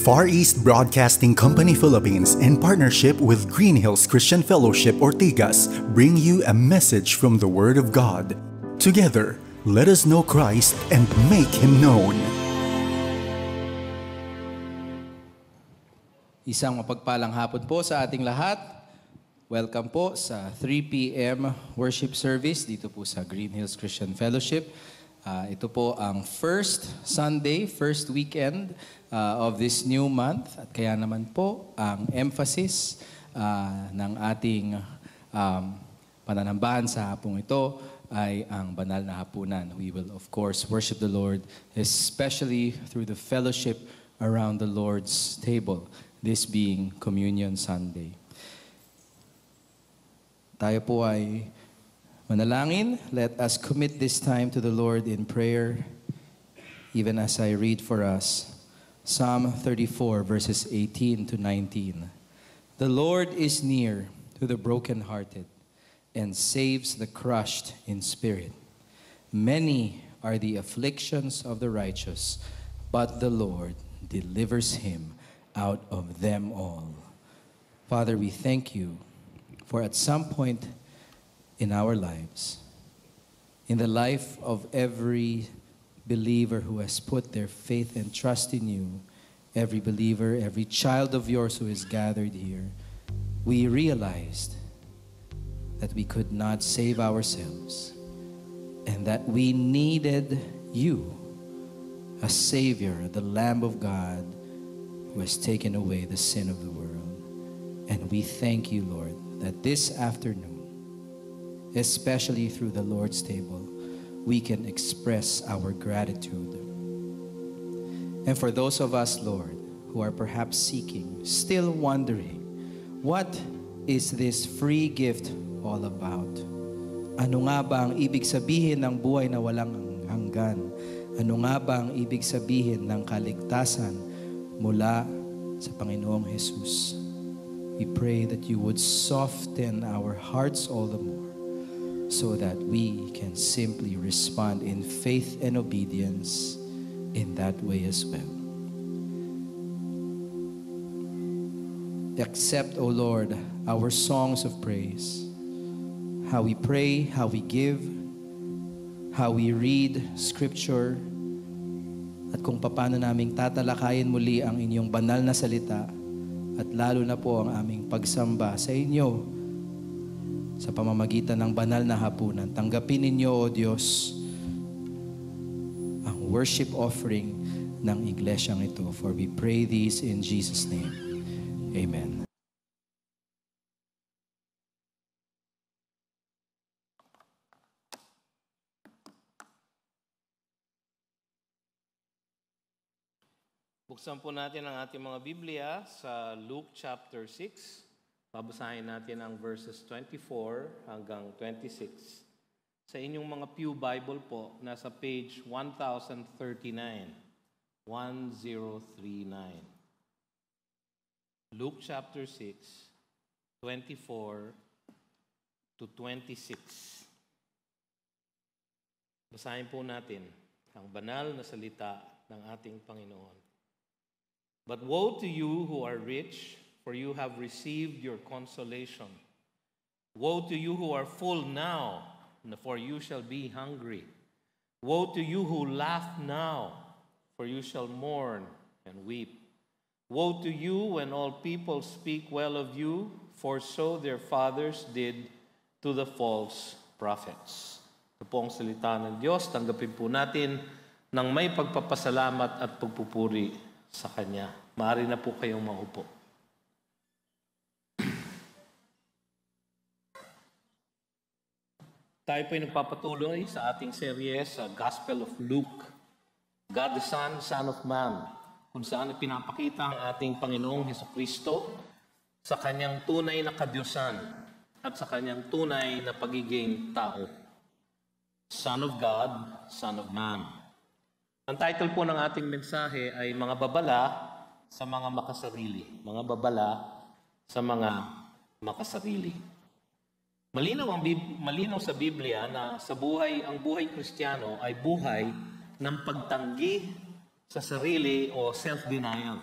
Far East Broadcasting Company Philippines, in partnership with Green Hills Christian Fellowship Ortigas, bring you a message from the Word of God. Together, let us know Christ and make Him known. Isang mapagpalang hapon po sa ating lahat. Welcome po sa 3 p.m. worship service dito po sa Green Hills Christian Fellowship. Ito po ang first Sunday, first weekend of this new month. At kaya naman po ang emphasis ng ating pananambahan sa hapong ito ay ang banal na hapunan. We will of course worship the Lord, especially through the fellowship around the Lord's table. This being Communion Sunday. Tayo po ay manalangin. Let us commit this time to the Lord in prayer, even as I read for us Psalm 34, verses 18 to 19. The Lord is near to the brokenhearted and saves the crushed in spirit. Many are the afflictions of the righteous, but the Lord delivers him out of them all. Father, we thank you for at some point in our lives, in the life of every believer who has put their faith and trust in you, every believer, every child of yours who is gathered here, we realized that we could not save ourselves and that we needed you, a Savior, the Lamb of God, who has taken away the sin of the world. And we thank you, Lord, that this afternoon, especially through the Lord's table, we can express our gratitude. And for those of us, Lord, who are perhaps seeking, still wondering, what is this free gift all about? Ano nga ba ang ibig sabihin ng buhay na walang hanggan? Ano nga ba ang ibig sabihin ng kaligtasan mula sa Panginoong Jesus? We pray that you would soften our hearts all the more so that we can simply respond in faith and obedience in that way as well. Accept, O Lord, our songs of praise, how we pray, how we give, how we read Scripture, at kung paano naming tatalakayin muli ang inyong banal na salita, at lalo na po ang aming pagsamba sa inyo sa pamamagitan ng banal na hapunan. Tanggapin ninyo, O Diyos, ang worship offering ng iglesyang ito. For we pray these in Jesus' name. Amen. Buksan po natin ang ating mga Biblia sa Luke chapter 6. Babasahin natin ang verses 24 hanggang 26. Sa inyong mga Pew Bible po, nasa page 1039. 1039. Luke chapter 6, 24 to 26. Basahin po natin ang banal na salita ng ating Panginoon. But woe to you who are rich, for you have received your consolation. Woe to you who are full now, for you shall be hungry. Woe to you who laugh now, for you shall mourn and weep. Woe to you when all people speak well of you, for so their fathers did to the false prophets. Ito po ang salita ng Diyos. Tanggapin po natin ng may pagpapasalamat at pagpupuri sa Kanya. Maaari na po kayong maupo. Tayo po ay nagpapatuloy sa ating serye sa Gospel of Luke, God the Son, Son of Man, kung saan pinapakita ang ating Panginoong Hesukristo sa Kanyang tunay na kadiyusan at sa Kanyang tunay na pagiging tao. Son of God, Son of Man. Ang title po ng ating mensahe ay Mga Babala sa Mga Makasarili. Mga Babala sa Mga Makasarili. Malinaw sa Biblia na ang buhay Kristiyano ay buhay ng pagtanggi sa sarili o self-denial.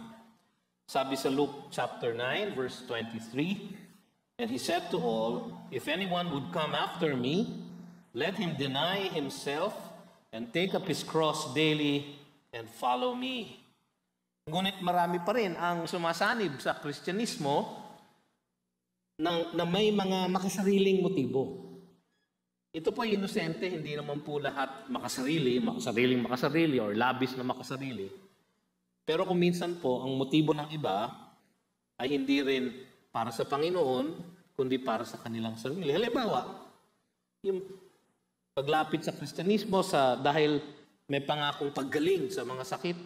Sabi sa Luke chapter 9, verse 23, and he said to all, if anyone would come after me, let him deny himself and take up his cross daily and follow me. Ngunit marami pa rin ang sumasanib sa Kristyanismo na may mga makasariling motibo. Ito po inosente, hindi naman po lahat makasarili or labis na makasarili. Pero kung minsan po, ang motibo ng iba ay hindi rin para sa Panginoon, kundi para sa kanilang sarili. Halimbawa, yung paglapit sa Kristyanismo dahil may pangakong paggaling sa mga sakit,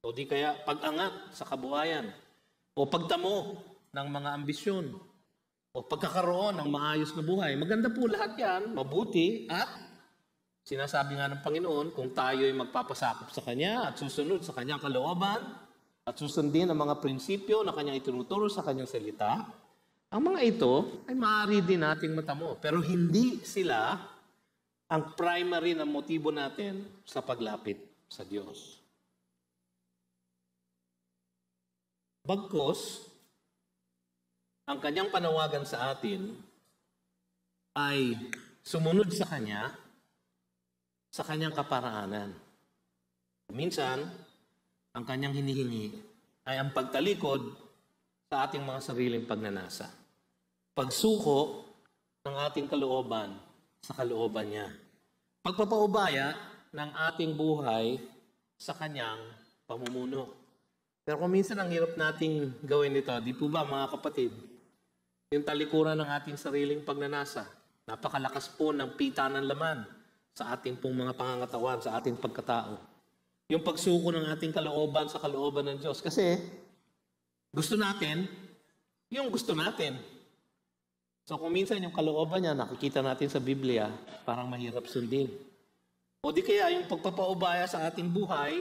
o di kaya pag-angat sa kabuhayan, o pagtamo ng mga ambisyon, o pagkakaroon ng maayos na buhay. Maganda po lahat yan, mabuti, at sinasabi nga ng Panginoon, kung tayo ay magpapasakop sa Kanya at susunod sa Kanyang kalooban, at susundin ang mga prinsipyo na Kanyang itinuturo sa Kanyang salita, ang mga ito ay maaari din nating matamo. Pero hindi sila ang primary na motibo natin sa paglapit sa Diyos. Bagkus, ang Kanyang panawagan sa atin ay sumunod sa Kanya sa Kanyang kaparaanan. Minsan, ang Kanyang hinihingi ay ang pagtalikod sa ating mga sariling pagnanasa. Pagsuko ng ating kalooban sa kalooban niya. Pagpapaubaya ng ating buhay sa Kanyang pamumuno. Pero kung minsan ang hirap nating gawin ito, di po ba mga kapatid? Yung talikuran ng ating sariling pagnanasa. Napakalakas po ng pita ng laman sa ating pong mga pangangatawan, sa ating pagkatao. Yung pagsuko ng ating kalooban sa kalooban ng Diyos. Kasi gusto natin, yung gusto natin. So kung minsan yung kalooban niya, nakikita natin sa Biblia, parang mahirap sundin. O di kaya yung pagpapaubaya sa ating buhay,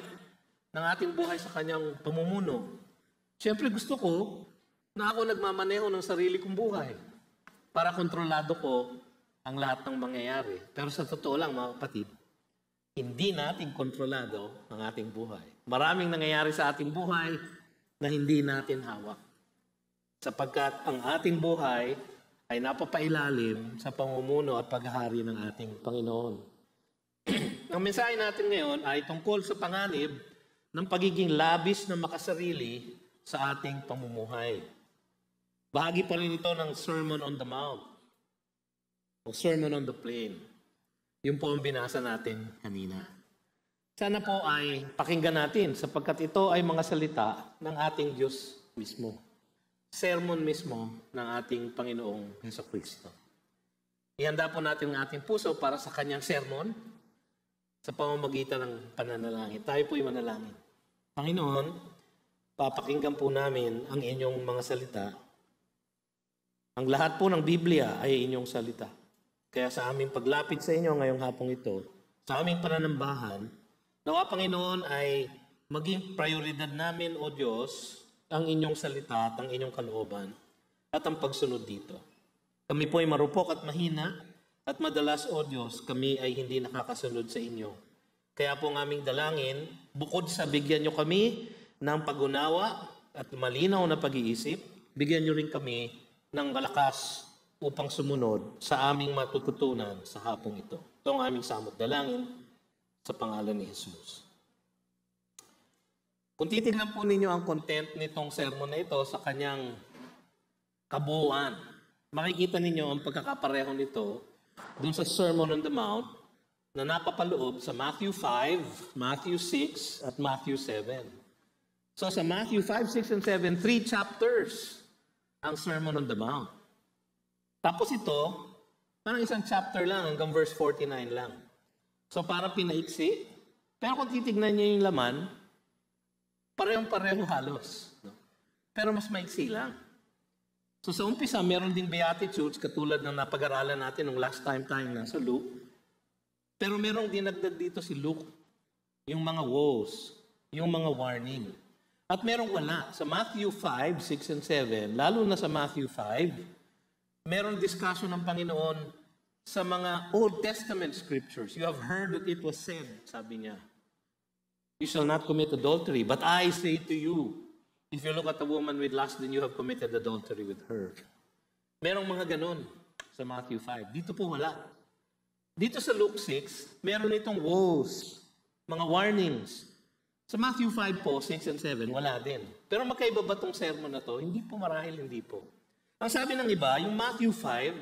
ng ating buhay sa Kanyang pamumuno. Siyempre gusto ko na ako nagmamaneho ng sarili kong buhay para kontrolado ko ang lahat ng mangyayari. Pero sa totoo lang mga kapatid, hindi natin kontrolado ang ating buhay. Maraming nangyayari sa ating buhay na hindi natin hawak. Sapagkat ang ating buhay ay napapailalim sa pamumuno at paghahari ng ating Panginoon. Ang mensahe natin ngayon ay tungkol sa panganib ng pagiging labis na makasarili sa ating pamumuhay. Bahagi pa rin ito ng Sermon on the Mount o Sermon on the Plain. Yung po ang binasa natin kanina. Sana po ay pakinggan natin sapagkat ito ay mga salita ng ating Diyos mismo. Sermon mismo ng ating Panginoong Jesucristo. Ihanda po natin ang ating puso para sa Kanyang sermon sa pamamagitan ng pananalangin. Tayo po'y manalangin. Panginoon, papakinggan po namin ang inyong mga salita. Ang lahat po ng Biblia ay inyong salita. Kaya sa aming paglapit sa inyo ngayong hapong ito, sa aming pananambahan, nawa Panginoon ay maging prioridad namin, O Diyos, ang inyong salita at ang inyong kalooban at ang pagsunod dito. Kami po ay marupok at mahina at madalas, O Diyos, kami ay hindi nakakasunod sa inyo. Kaya po ang aming dalangin, bukod sa bigyan nyo kami ng pag-unawa at malinaw na pag-iisip, bigyan nyo rin kami ng malakas upang sumunod sa aming matututunan sa hapong ito. Ito ang aming samot dalangin sa pangalan ni Jesus. Kung titignan po ninyo ang content nitong sermon na ito sa kanyang kabuuan, makikita ninyo ang pagkakapareho nito dun sa Sermon on the Mount na napapaloob sa Matthew 5, Matthew 6, at Matthew 7. So sa Matthew 5, 6, and 7, 3 chapters ang Sermon on the Mount. Tapos ito, parang isang chapter lang hanggang verse 49 lang. So parang pinaiksi. Pero kung titignan niyo yung laman, parehong-pareho halos. No? Pero mas maiksi lang. So sa umpisa, meron ding Beatitudes katulad ng napag-aralan natin nung last time tayo nasa Luke. Pero merong dinagdag dito si Luke, yung mga woes, yung mga warning. At merong wala. Sa Matthew 5, 6, and 7, lalo na sa Matthew 5, merong discussion ng Panginoon sa mga Old Testament scriptures. You have heard that it was said, sabi niya. You shall not commit adultery. But I say to you, if you look at a woman with lust, then you have committed adultery with her. Merong mga ganun sa Matthew 5. Dito po wala. Dito sa Luke 6, meron itong woes, mga warnings. Sa Matthew 5 po, 6 and 7, wala din. Pero magkaiba ba itong sermon na to? Hindi po, marahil hindi po. Ang sabi ng iba, yung Matthew 5,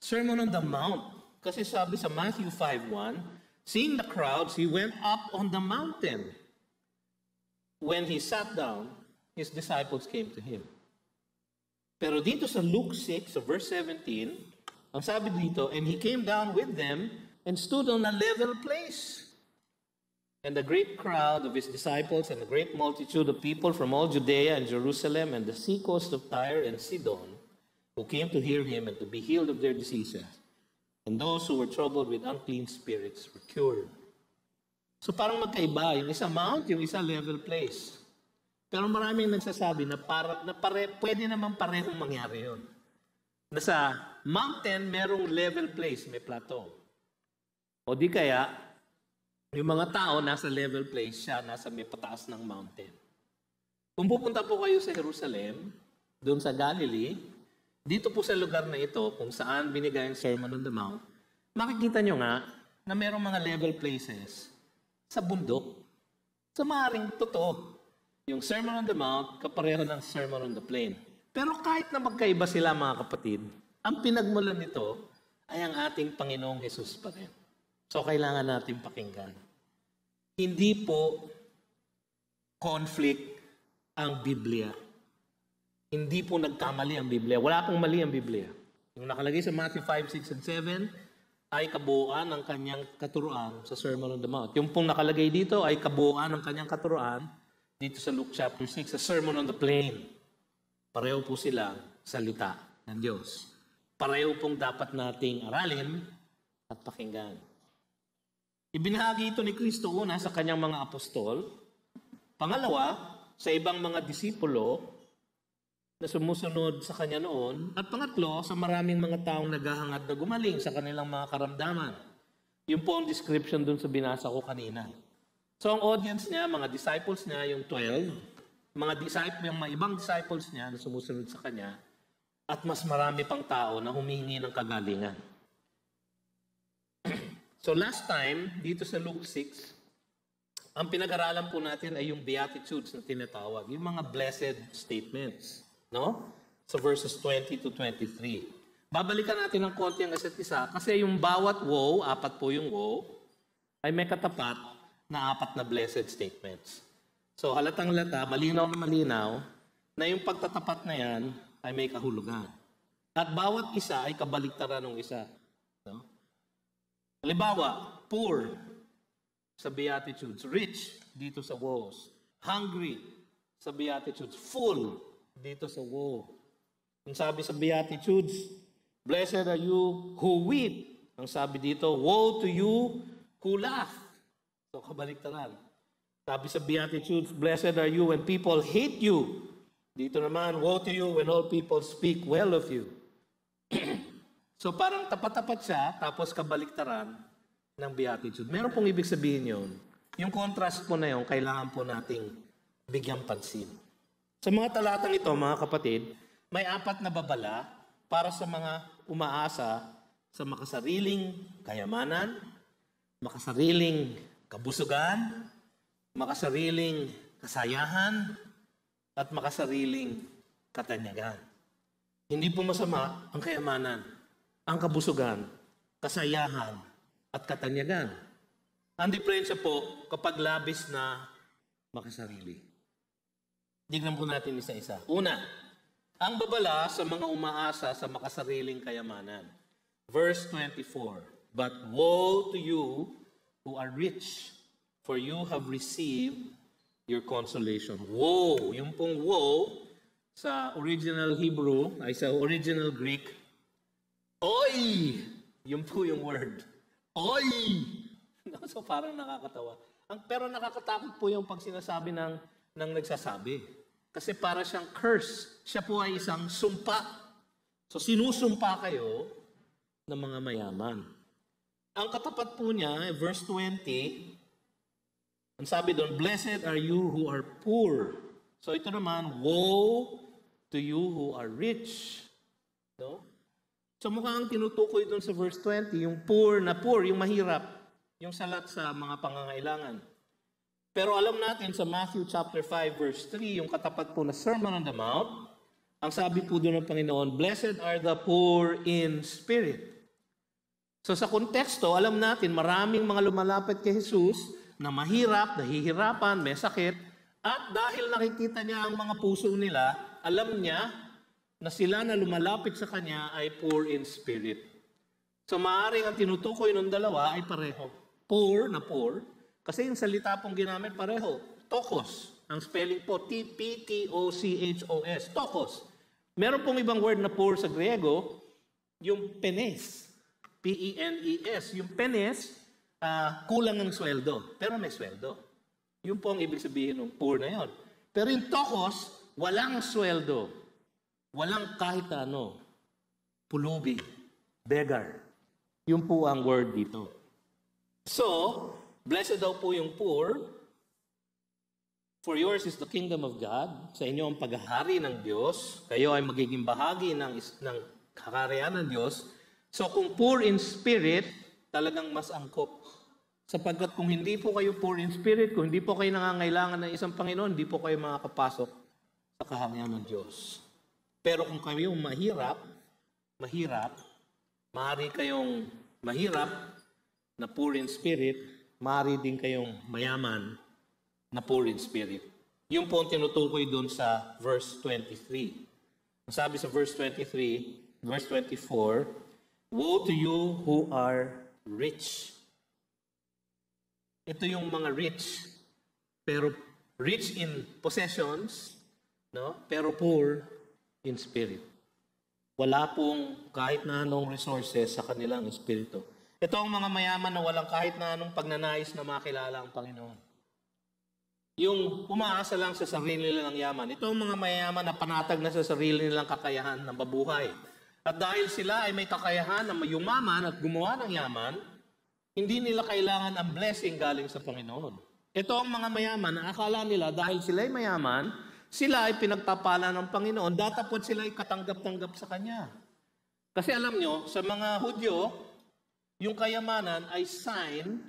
Sermon on the Mount. Kasi sabi sa Matthew 5:1, seeing the crowds, he went up on the mountain. When he sat down, his disciples came to him. Pero dito sa Luke 6, sa verse 17, ang sabi dito, and he came down with them and stood on a level place. And the great crowd of his disciples and a great multitude of people from all Judea and Jerusalem and the seacoast of Tyre and Sidon, who came to hear him and to be healed of their diseases. And those who were troubled with unclean spirits were cured. So parang magkaiba, yung isa mount, yung isa level place. Pero maraming nagsasabi na, pwede naman parehong mangyari yun. Na sa mountain, merong level place, may plateau. O di kaya, yung mga tao nasa level place, siya nasa may pataas ng mountain. Kung pupunta po kayo sa Jerusalem, doon sa Galilee, dito po sa lugar na ito, kung saan binigay ang Sermon on the Mount, makikita nyo nga na merong mga level places sa bundok. Sa maaaring totoo, yung Sermon on the Mount, kapareho ng Sermon on the Plain. Pero kahit na magkaiba sila mga kapatid, ang pinagmulan nito ay ang ating Panginoong Jesus pa rin. So kailangan natin pakinggan. Hindi po conflict ang Biblia. Hindi po nagkamali ang Biblia. Wala pong mali ang Biblia. Yung nakalagay sa Matthew 5, 6, and 7 ay kabuuan ng kanyang katuruan sa Sermon on the Mount. Yung pong nakalagay dito ay kabuuan ng kanyang katuruan dito sa Luke chapter 6, sa Sermon on the Plain. Pareho po sila salita ng Diyos. Pareho pong dapat nating aralin at pakinggan. Ibinahagi ito ni Kristo una sa kanyang mga apostol. Pangalawa, sa ibang mga disipulo na sumusunod sa kanya noon. At pangatlo, sa maraming mga taong naghahangad na gumaling sa kanilang mga karamdaman. Yun po ang description dun sa binasa ko kanina. So ang audience niya, mga disciples niya, yung 12, yung mga ibang disciples niya na sumusunod sa kanya, at mas marami pang tao na humihingi ng kagalingan. So last time, dito sa Luke 6, ang pinag-aralan po natin ay yung Beatitudes na tinatawag, yung mga blessed statements. No? Sa verses 20 to 23. Babalikan natin ng konti ang isa't isa kasi yung bawat woe, 4 po yung woe, ay may katapat na 4 na blessed statements. So halatang-halata, malinaw na yung pagtatapat na yan ay may kahulugan. At bawat isa ay kabaliktaran ng isa. No? Halimbawa, poor sa Beatitudes, rich dito sa woes, hungry sa Beatitudes, full dito sa woe. Ang sabi sa Beatitudes, blessed are you who weep. Ang sabi dito, woe to you who laugh. So kabaliktaran. Sabi sa Beatitudes, blessed are you when people hate you. Dito naman, woe to you when all people speak well of you. So parang tapat-tapat siya, tapos kabaliktaran ng Beatitude. Meron pong ibig sabihin yun. Yung contrast po na yun, kailangan po nating bigyang pansin. Sa mga talatang ito, mga kapatid, may 4 na babala para sa mga umaasa sa makasariling kayamanan, makasariling kabusugan, makasariling kasayahan, at makasariling katanyagan. Hindi po masama ang kayamanan, ang kabusugan, kasayahan, at katanyagan. Ang diferensya po kapag labis na makasarili. Tignan po natin isa-isa. Una, ang babala sa mga umaasa sa makasariling kayamanan. Verse 24, but woe to you who are rich, for you have received your consolation. Woe, yung pong woe sa original Hebrew, ay sa original Greek, oy! Yung po yung word. Oy! So parang nakakatawa. Pero nakakatakot po yung pag sinasabi ng nagsasabi. Kasi para siyang curse. Siya po ay isang sumpa. So sinusumpa kayo ng mga mayaman. Ang katapat po niya, verse 20, Ang sabi doon, blessed are you who are poor. So ito naman, woe to you who are rich. No? So mukhang tinutukoy doon sa verse 20, yung poor, yung mahirap, yung salat sa mga pangangailangan. Pero alam natin sa Matthew chapter 5 verse 3, yung katapat po na Sermon on the Mount, ang sabi po doon ng Panginoon, blessed are the poor in spirit. So sa konteksto, alam natin maraming mga lumalapit kay Jesus na mahirap, nahihirapan, may sakit, at dahil nakikita niya ang mga puso nila, alam niya na sila na lumalapit sa Kanya ay poor in spirit. So maaaring ang tinutukoy ng dalawa ay pareho. Poor na poor, kasi yung salita pong ginamit pareho. Tokos. Ang spelling po, T-P-T-O-C-H-O-S. Tokos. Meron pong ibang word na poor sa Griego, yung penes. P-E-N-E-S. Yung penes, kulang ng sweldo. Pero may sweldo. Yun po ang ibig sabihin ng poor na yon. Pero yung tokos, walang sweldo. Walang kahit ano. Pulubi. Beggar. Yun po ang word dito. So, blessed daw po yung poor. For yours is the kingdom of God. Sa inyo ang paghahari ng Diyos. Kayo ay magiging bahagi ng kakarian ng Diyos. So, kung poor in spirit, talagang mas angkop. Sapagkat kung hindi po kayo poor in spirit, kung hindi po kayo nangangailangan ng isang Panginoon, hindi po kayo makakapasok sa kaharian ng Diyos. Pero kung kayo mahirap, maaari kayong mahirap na poor in spirit, maaari din kayong mayaman na poor in spirit. Yung po ang tinutukoy doon sa verse 23. Ang sabi sa verse 23, verse 24, woe to you who are rich. Ito yung mga rich, pero rich in possessions, no? Pero poor in spirit. Wala pong kahit na anong resources sa kanilang espiritu. Ito ang mga mayaman na walang kahit na anong pagnanais na makilala ang Panginoon. Yung umaasa lang sa sarili nilang yaman. Ito ang mga mayaman na panatag na sa sarili nilang kakayahan ng mabuhay. At dahil sila ay may kakayahan na yumaman at gumawa ng yaman, hindi nila kailangan ang blessing galing sa Panginoon. Ito ang mga mayaman na akala nila dahil sila ay mayaman, sila ay pinagpapala ng Panginoon, datapot sila ay katanggap-tanggap sa Kanya. Kasi alam nyo, sa mga Hudyo, yung kayamanan ay sign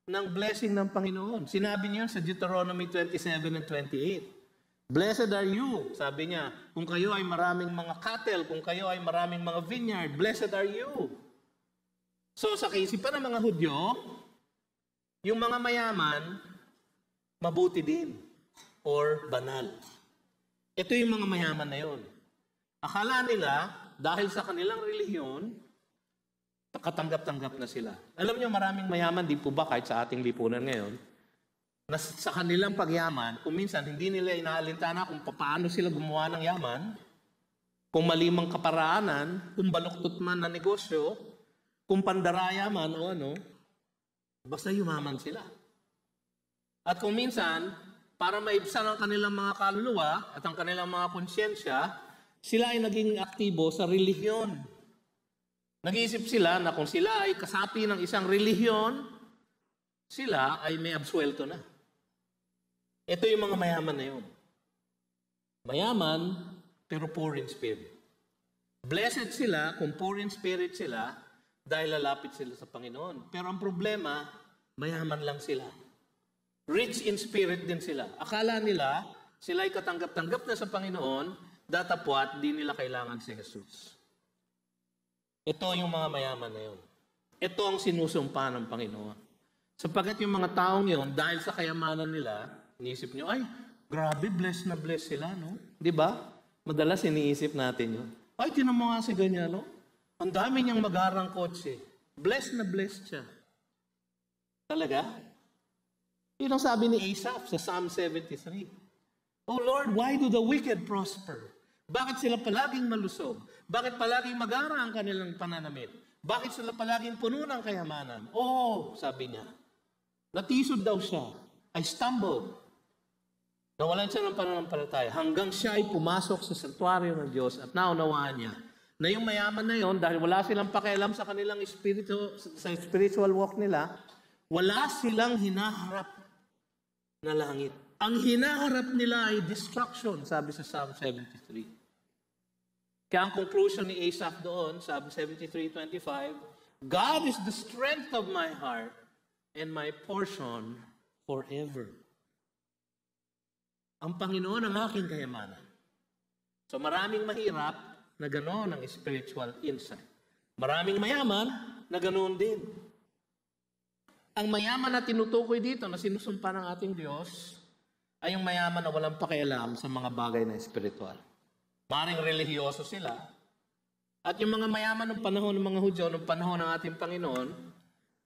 ng blessing ng Panginoon. Sinabi niyo sa Deuteronomy 27 and 28. Blessed are you, sabi niya, kung kayo ay maraming mga cattle, kung kayo ay maraming mga vineyard, blessed are you. So sa kaisipan ng mga Hudyo, yung mga mayaman, mabuti din or banal. Ito yung mga mayaman na yun. Akala nila, dahil sa kanilang relihiyon, katanggap-tanggap na sila. Alam niyo, maraming mayaman, di po ba kahit sa ating lipunan ngayon, na sa kanilang pagyaman, kung minsan hindi nila inaalintana kung paano sila gumawa ng yaman, kung malimang kaparaanan, kung baluktot man na negosyo, kung pandaraya man o ano, basta yumaman sila. At kung minsan, para maibsan ang kanilang mga kaluluwa at ang kanilang mga konsyensya, sila ay naging aktibo sa relihiyon. Nag-iisip sila na kung sila ay kasapi ng isang relihiyon, sila ay may absuelto na. Ito yung mga mayaman na yun. Mayaman, pero poor in spirit. Blessed sila kung poor in spirit sila dahil lalapit sila sa Panginoon. Pero ang problema, mayaman lang sila. Rich in spirit din sila. Akala nila, sila ay katanggap-tanggap na sa Panginoon, datapwat, di nila kailangan si Jesus. Ito yung mga mayaman na yun. Ito ang sinusumpa ng Panginoon. Sapagkat yung mga taong yun, dahil sa kayamanan nila, iniisip nyo, ay, grabe, blessed na blessed sila, no? Di ba? Madalas iniisip natin yun. Ay, tinan mo nga si ganyan, no? Ang dami niyang magarang kotse. Blessed na blessed siya. Talaga? Yun ang sabi ni Asaph sa Psalm 73. Oh Lord, why do the wicked prosper? Bakit sila palaging malusog? Bakit palaging magara ang kanilang pananamit? Bakit sila palaging puno ng kayamanan? Oh, sabi niya. Natisod daw siya. I stumbled. Nawalan siya ng pananampalataya hanggang siya ay pumasok sa santuaryo ng Diyos at naunawaan niya na yung mayaman na yon, dahil wala silang pakialam sa kanilang sa spiritual walk nila, wala silang hinaharap na langit. Ang hinaharap nila ay destruction, sabi sa Psalm 73. Kaya ang conclusion ni Asaph doon, sabi 73:25, God is the strength of my heart and my portion forever. Ang Panginoon ang aking kayamanan. So maraming mahirap na gano'n ang spiritual insight. Maraming mayaman na gano'n din. Ang mayaman na tinutukoy dito na sinusumpa ng ating Diyos ay yung mayaman na walang pakialam sa mga bagay na espiritual. Maring relihiyoso sila. At yung mga mayaman ng panahon ng mga Hudyo, ng panahon ng ating Panginoon,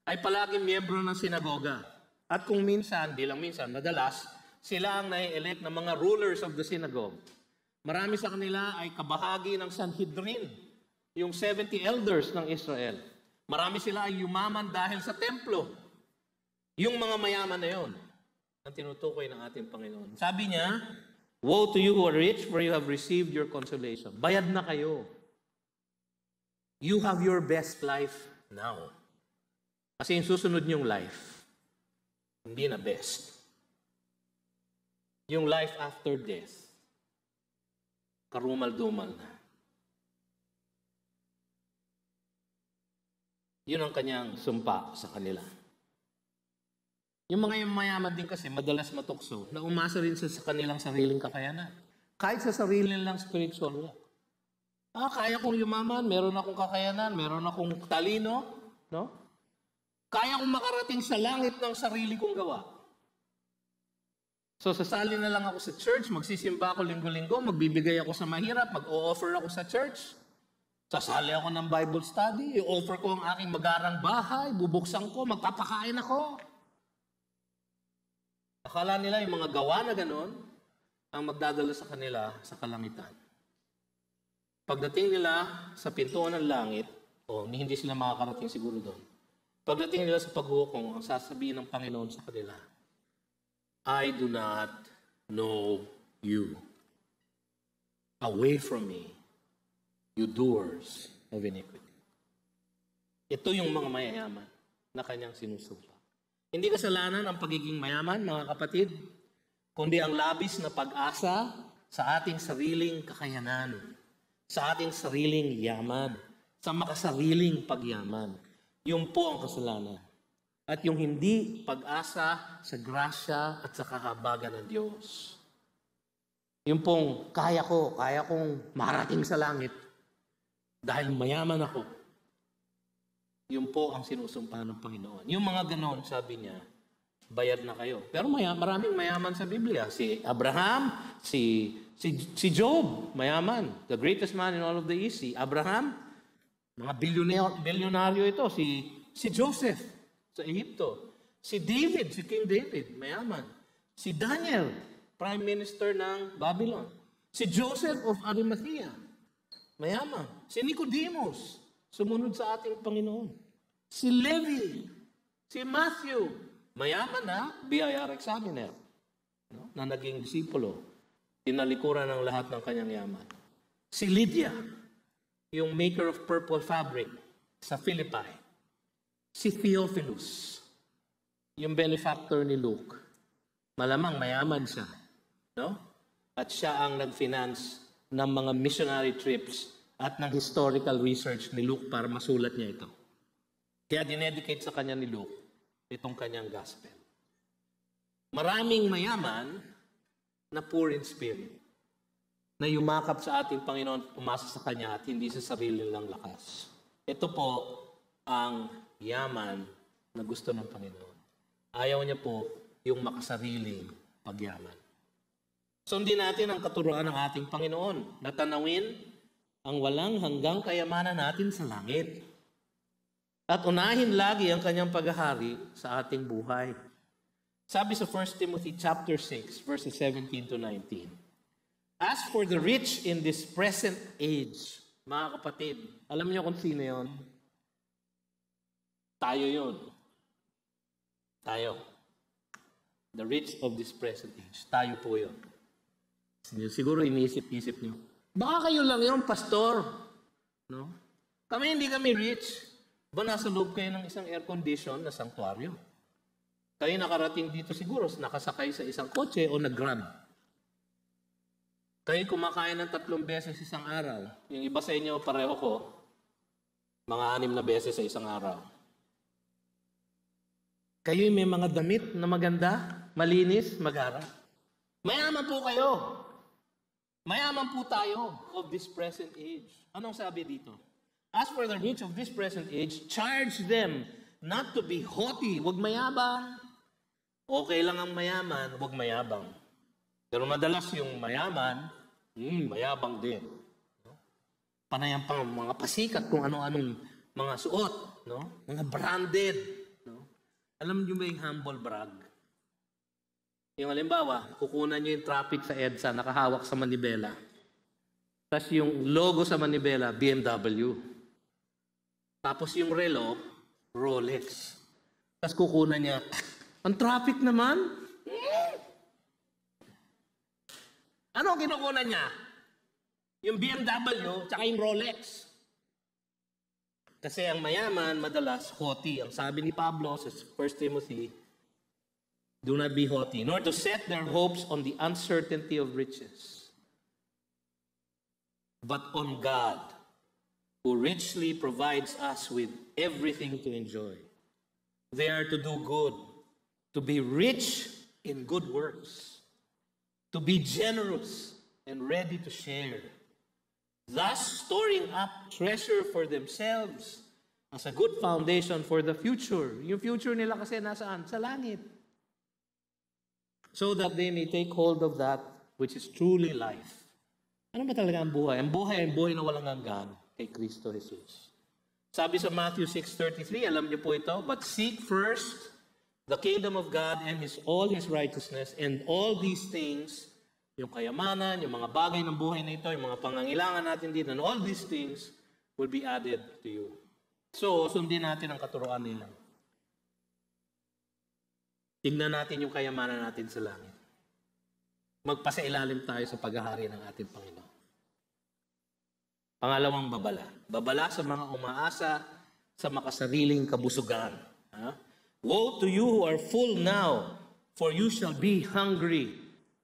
ay palaging miyembro ng sinagoga. At kung minsan, di lang minsan, madalas, sila ang nai-elect ng mga rulers of the synagogue. Marami sa kanila ay kabahagi ng Sanhedrin, yung 70 elders ng Israel. Marami sila ay yumaman dahil sa templo. Yung mga mayaman na yon ang tinutukoy ng ating Panginoon. Sabi niya, woe to you who are rich, for you have received your consolation. Bayad na kayo. You have your best life now. Kasi yung susunod niyong life, hindi na best. Yung life after death, karumal-dumal na. Yun ang kanyang sumpa sa kanila. Yung mga mayaman din kasi, madalas matukso, na umasa rin sa kanilang sariling kakayanan. Kahit sa sarili nilang spiritual walk. Kaya kong yumaman, meron akong kakayanan, meron akong talino, no? Kaya kong makarating sa langit ng sarili kong gawa. So, sasali na lang ako sa church, magsisimba ako linggo-linggo, magbibigay ako sa mahirap, mag-o-offer ako sa church. Sasali ako ng Bible study, i-offer ko ang aking magarang bahay, bubuksan ko, magpapakain ako. Akala nila yung mga gawa na ganon ang magdadala sa kanila sa kalangitan. Pagdating nila sa pintuan ng langit, hindi sila makakarating siguro doon. Pagdating nila sa paghukom, ang sasabihin ng Panginoon sa kanila, I do not know you. Away from me, you doers of iniquity. Ito yung mga mayayaman na kanyang sinusupa. Hindi kasalanan ang pagiging mayaman, mga kapatid, kundi ang labis na pag-asa sa ating sariling kakayanan, sa ating sariling yaman, sa makasariling pagyaman. Yun po ang kasalanan. At yung hindi pag-asa sa grasya at sa kahabagan ng Diyos. Yung pong kaya kong marating sa langit dahil mayaman ako. Yun po ang sinusumpa ng Panginoon. Yung mga ganon, sabi niya, bayad na kayo. Pero maraming mayaman sa Biblia. Si Abraham, si Job, mayaman. The greatest man in all of the East. Si Abraham, mga bilyonaryo ito. Si Joseph sa Egypto. Si David, si King David, mayaman. Si Daniel, Prime Minister ng Babylon. Si Joseph of Arimathea, mayaman. Si Nicodemus, sumunod sa ating Panginoon. Si Levi, si Matthew, mayaman na BIR examiner, no? Na naging disipulo, tinalikuran ng lahat ng kanyang yaman. Si Lydia, yung maker of purple fabric sa Philippi. Si Theophilus, yung benefactor ni Luke. Malamang mayaman siya, no? At siya ang nag-finance ng mga missionary trips at ng historical research ni Luke para masulat niya ito. Kaya dinedicate sa kanya ni Luke itong kanyang gospel. Maraming mayaman na poor in spirit, na yumakap sa ating Panginoon, umasa sa Kanya at hindi sa sarili nilang lakas. Ito po ang yaman na gusto ng Panginoon. Ayaw niya po yung makasariling pagyaman. Sundin natin ang katuruan ng ating Panginoon. Natanawin ang walang hanggang kayamanan natin sa langit. At unahin lagi ang kanyang paghahari sa ating buhay. Sabi sa 1 Timothy chapter 6, verses 17 to 19. As for the rich in this present age, mga kapatid, alam niyo kung sino yon? Tayo yon. Tayo. The rich of this present age. Tayo po yon. Siguro iniisip-isip niyo. Baka kayo lang yon, pastor. No? Hindi kami rich. Ba nasa loob kayo ng isang air-condition na sanctuaryo? Kayo nakarating dito siguro, nakasakay sa isang kotse o nag-grab. Kayo kumakain ng 3 beses isang araw. Yung iba sa inyo, pareho ko, mga 6 na beses sa isang araw. Kayo may mga damit na maganda, malinis, magara. Mayaman po kayo. Mayaman po tayo of this present age. Anong sabi dito? As for the rich of this present age, charge them not to be haughty. Huwag mayabang. Okay lang ang mayaman, huwag mayabang. Pero madalas yung mayaman, mayabang din. No? Panayang pang mga pasikat kung ano-anong mga suot, no? Mga branded. No? Alam niyo ba yung humble brag? Yung halimbawa, kukunan niyo yung traffic sa EDSA, nakahawak sa manibela. Tapos yung logo sa manibela, BMW. Tapos yung relo, Rolex. Tapos kukunan niya, ang traffic naman? Ano ang kinukunan niya? Yung BMW, tsaka yung Rolex. Kasi ang mayaman, madalas, haughty. Ang sabi ni Pablo sa 1 Timothy, do not be haughty, nor to set their hopes on the uncertainty of riches, but on God, who richly provides us with everything to enjoy. They are to do good, to be rich in good works, to be generous and ready to share, thus storing up treasure for themselves as a good foundation for the future. Yung future nila kasi nasaan? Sa langit. So that they may take hold of that which is truly life. Ano ba talaga ang buhay? Ang buhay na walang hanggan kay Kristo Jesus. Sabi sa Matthew 6:33, alam niyo po ito, but seek first the kingdom of God and all His righteousness, and all these things, yung kayamanan, yung mga bagay ng buhay na ito, yung mga pangangailangan natin dito, and all these things will be added to you. So, sundin natin ang katuroan nila. Tingnan natin yung kayamanan natin sa langit. Magpasailalim tayo sa paghahari ng ating Panginoon. Pangalawang babala. Babala sa mga umaasa sa makasariling kabusugan. Woe to you who are full now, for you shall be hungry.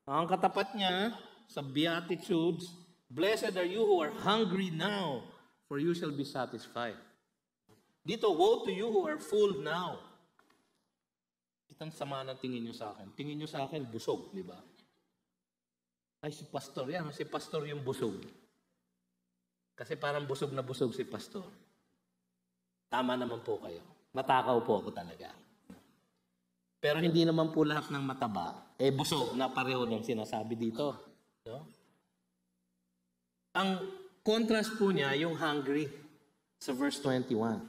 Ang katapat niya sa Beatitudes, blessed are you who are hungry now, for you shall be satisfied. Dito, woe to you who are full now. Itang sama ng tingin nyo sa akin. Tingin nyo sa akin, busog, di ba? Ay, si pastor yan. Si pastor yung busog. Kasi parang busog na busog si pastor. Tama naman po kayo. Matakaw po ako talaga. Pero hindi naman po lahat ng mataba, busog na pareho ng sinasabi dito. No? Ang contrast po niya, yung hungry sa verse 21.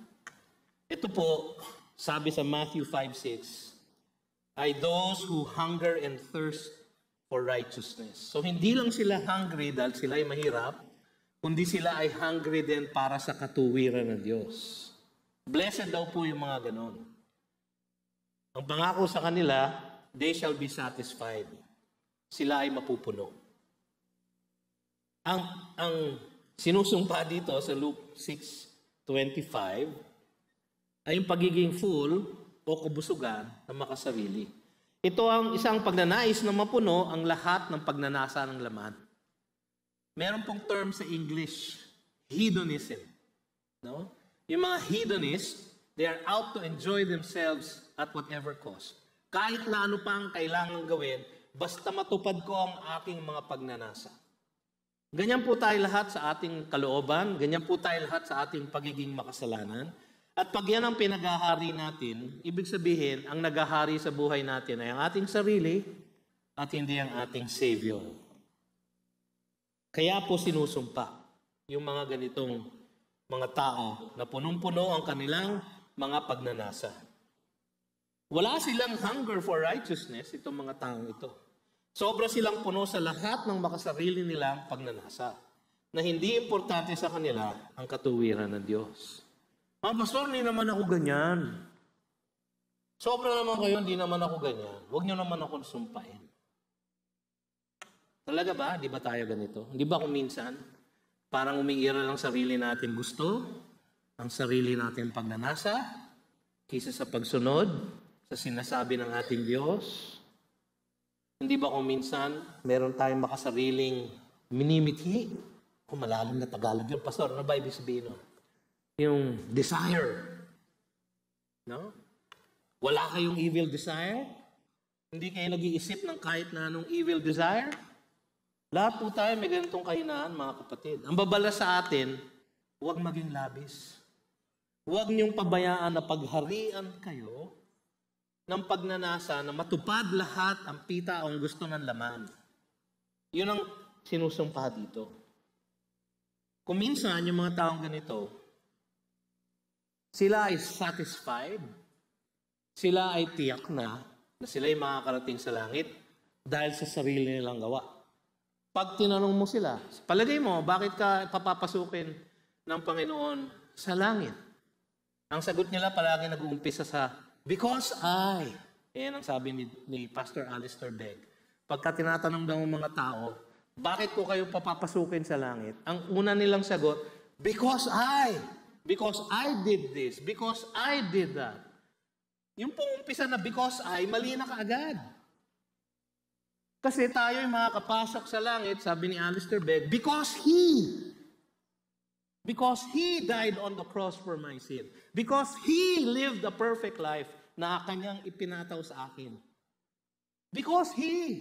Ito po, sabi sa Matthew 5:6, ay those who hunger and thirst for righteousness. So hindi lang sila hungry dahil sila ay mahirap, kundi sila ay hungry din para sa katuwiran ng Diyos. Blessed daw po yung mga ganon. Ang pangako sa kanila, they shall be satisfied. Sila ay mapupuno. Ang sinusumpa dito sa Luke 6:25 ay yung pagiging full o kabusugan na makasarili. Ito ang isang pagnanais na mapuno ang lahat ng pagnanasa ng laman. Meron pong term sa English, hedonism. No? Yung mga hedonists, they are out to enjoy themselves at whatever cost. Kahit na ano pang kailangan gawin, basta matupad ko ang aking mga pagnanasa. Ganyan po tayo lahat sa ating kalooban, ganyan po tayo lahat sa ating pagiging makasalanan. At pag yan ang pinaghahari natin, ibig sabihin, ang naghahari sa buhay natin ay ang ating sarili at hindi ang ating Savior. Kaya po sinusumpa yung mga ganitong mga tao na punong-puno ang kanilang mga pagnanasa. Wala silang hunger for righteousness, itong mga taong ito. Sobra silang puno sa lahat ng makasarili nilang pagnanasa na hindi importante sa kanila ang katuwiran ng Diyos. Pastor, hindi naman ako ganyan. Sobra naman kayo, hindi naman ako ganyan. Huwag niyo naman akong sumpain. Talaga ba? Di ba tayo ganito? Di ba kung minsan, parang umiiral ang sarili natin gusto, ang sarili natin pagnanasa, kaysa sa pagsunod sa sinasabi ng ating Diyos? Hindi ba kung minsan meron tayong makasariling minimithi? Kung malalim na Tagalog yun, Pastor, ano ba ibig sabihin nun? Yung desire. No? Wala kayong evil desire? Hindi kayo nag-iisip ng kahit na anong evil desire? Lahat po tayo may ganitong kahinaan, mga kapatid. Ang babala sa atin, huwag maging labis. Huwag niyong pabayaan na pagharian kayo ng pagnanasa na matupad lahat ang pita o ang gusto ng laman. Yun ang sinusumpa dito. Kung minsan, yung mga taong ganito, sila ay satisfied, sila ay tiyak na sila ay makakarating sa langit dahil sa sarili nilang gawa. Pag tinanong mo sila, palagay mo, bakit ka papapasukin ng Panginoon sa langit? Ang sagot nila palagi nag-uumpisa sa, because I. Yan ang sabi ni Pastor Alistair Begg. Pagka tinatanong daw ng mga tao, bakit ko kayo papapasukin sa langit? Ang una nilang sagot, because I. Because I did this. Because I did that. Yung pong umpisa na because I, mali na kaagad. Kasi tayo'y makakapasok sa langit, sabi ni Alistair Begg, because He died on the cross for my sin. Because He lived a perfect life na kanyang ipinataw sa akin. Because He.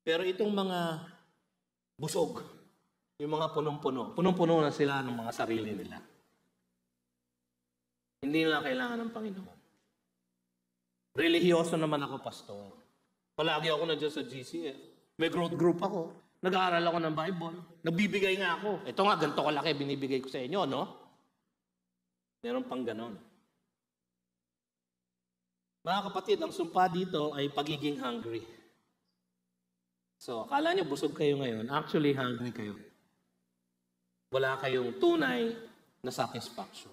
Pero itong mga busog, yung mga punong-puno na sila ng mga sarili nila. Hindi nila kailangan ng Panginoon. Relihiyoso naman ako, pastor. Palagi ako nandiyan sa GCF. May growth group ako. Nag-aaral ako ng Bible. Nagbibigay nga ako. Ito nga, ganito kalaki binibigay ko sa inyo, no? Meron pang ganon. Mga kapatid, ang sumpa dito ay pagiging hungry. So, akala nyo busog kayo ngayon. Actually, hungry kayo. Wala kayong tunay na satisfaction.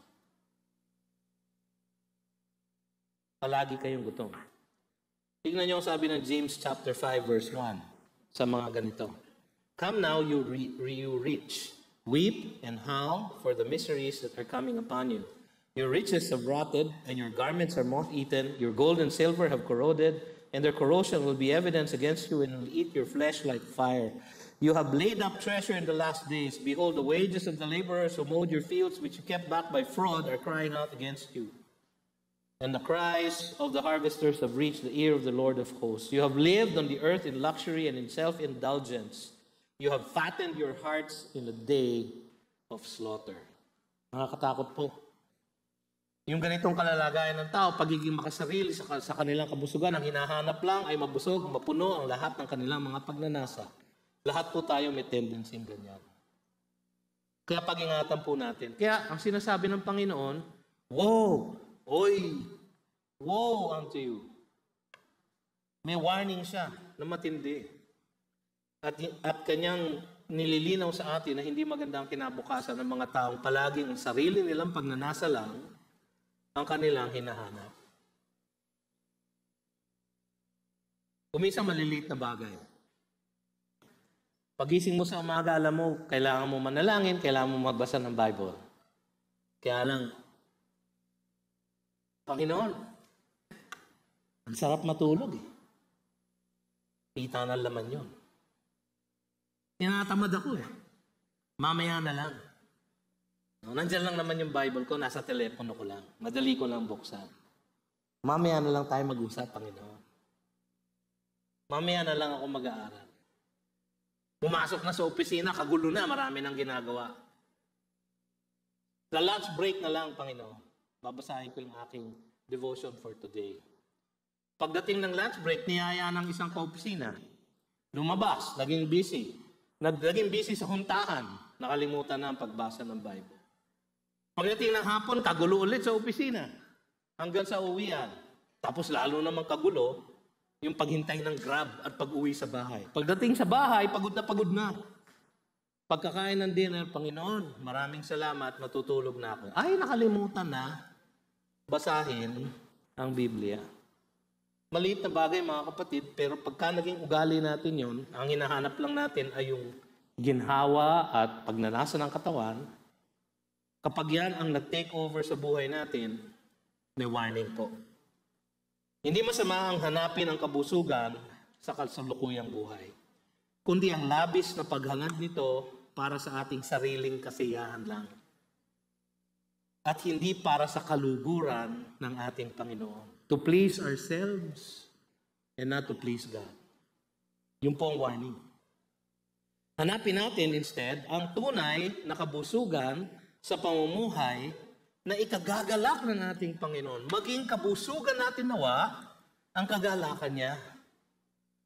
Palagi kayong gutom. Tingnan niyo ang sabi ng James chapter 5 verse 1 sa mga ganito. Come now, you rich, weep and howl for the miseries that are coming upon you. Your riches have rotted, and your garments are moth-eaten. Your gold and silver have corroded, and their corrosion will be evidence against you and will eat your flesh like fire. You have laid up treasure in the last days. Behold, the wages of the laborers who mowed your fields, which you kept back by fraud, are crying out against you. And the cries of the harvesters have reached the ear of the Lord of hosts. You have lived on the earth in luxury and in self-indulgence. You have fattened your hearts in the day of slaughter. Nakakatakot po. Yung ganitong kalalagayan ng tao, pagiging makasarili sa kanilang kabusugan, ang hinahanap lang ay mabusog, mapuno ang lahat ng kanilang mga pagnanasa. Lahat po tayo may tendency ganyan. Kaya pag-ingatan po natin. Kaya ang sinasabi ng Panginoon, woe! Oy! Woe unto you! May warning siya na matindi. At kanyang nililinaw sa atin na hindi maganda ang kinabukasan ng mga taong palaging ang sarili nilang pagnanasa lang ang kanilang hinahanap. Kuminsan maliliit na bagay. Pagising mo sa umaga, alam mo, kailangan mo manalangin, kailangan mo magbasa ng Bible. Kaya lang, Panginoon, ang sarap matulog eh. Kita na laman yun. Tinatamad ako eh. Mamaya na lang. Nandiyan lang naman yung Bible ko, nasa telepono ko lang. Madali ko lang buksan. Mamaya na lang tayo mag-usap, Panginoon. Mamaya na lang ako mag-aaral. Pumasok na sa opisina, kagulo na, marami nang ginagawa. Sa lunch break na lang, Panginoon, babasahin ko yung aking devotion for today. Pagdating ng lunch break, niyaya ng isang kaopisina. Lumabas, naging busy. Naging busy sa huntahan, nakalimutan na ang pagbasa ng Bible. Pagdating ng hapon, kagulo ulit sa opisina. Hanggang sa uwian. Tapos lalo namang kagulo, yung paghintay ng Grab at pag-uwi sa bahay. Pagdating sa bahay, pagod na. Pagkakain ng dinner, Panginoon, maraming salamat, matutulog na ako. Ay, nakalimutan na basahin ang Biblia. Maliit na bagay, mga kapatid, pero pagka naging ugali natin yon, ang hinahanap lang natin ay yung ginhawa at pagnanasa ng katawan. Kapag yan ang nag-take over sa buhay natin, May warning po. Hindi masama ang hanapin ang kabusugan sa kasalukuyang buhay, kundi ang labis na paghangad nito para sa ating sariling kasiyahan lang. At hindi para sa kaluguran ng ating Panginoon. To please ourselves and not to please God. Yun po ang warning. Hanapin natin instead ang tunay na kabusugan sa pamumuhay na ikagagalak ng ating Panginoon. Maging kabusugan natin nawa ang kagalakan niya.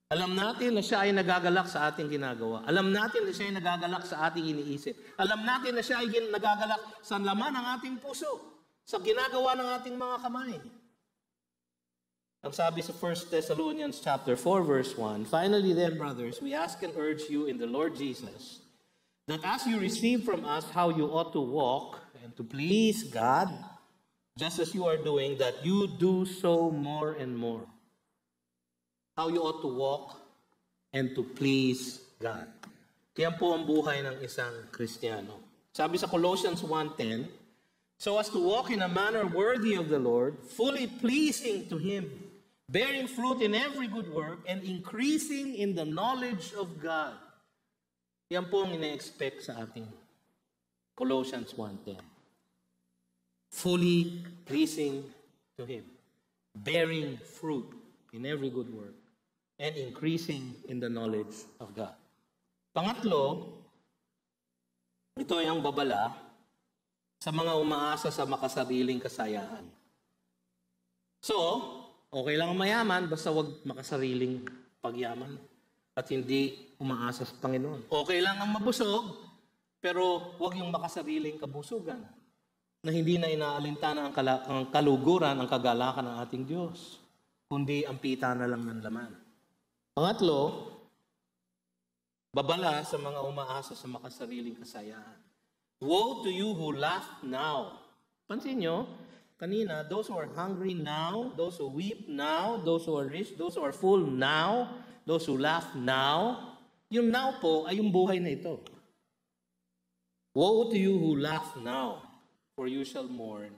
Alam natin na siya ay nagagalak sa ating ginagawa. Alam natin na siya ay nagagalak sa ating iniisip. Alam natin na siya ay nagagalak sa laman ng ating puso, sa ginagawa ng ating mga kamay. Ang sabi sa 1 Thessalonians chapter 4 verse 1, "Finally then, brothers, we ask and urge you in the Lord Jesus, that as you receive from us how you ought to walk and to please God, just as you are doing, that you do so more and more." How you ought to walk and to please God. Yan po ang buhay ng isang Kristiyano. Sabi sa Colossians 1:10, "So as to walk in a manner worthy of the Lord, fully pleasing to Him, bearing fruit in every good work, and increasing in the knowledge of God." Yan po ang ina-expect sa ating Colossians 1:10. Fully pleasing to Him, bearing fruit in every good work, and increasing in the knowledge of God. Pangatlo, ito ay ang babala sa mga umaasa sa makasariling kasayahan. So, okay lang ang mayaman, basta wag makasariling pagyaman at hindi umaasa sa Panginoon. Okay lang ang mabusog, pero wag yung makasariling kabusugan na hindi na inaalintana ang kaluguran, ang kagalakan ng ating Diyos, kundi ang pita na lang ng laman. Pangatlo, babala sa mga umaasa sa makasariling kasayahan. Woe to you who laugh now. Pansin nyo, kanina, those who are hungry now, those who weep now, those who are rich, those who are full now, those who laugh now. Yung now po ay yung buhay na ito. Woe to you who laugh now, for you shall mourn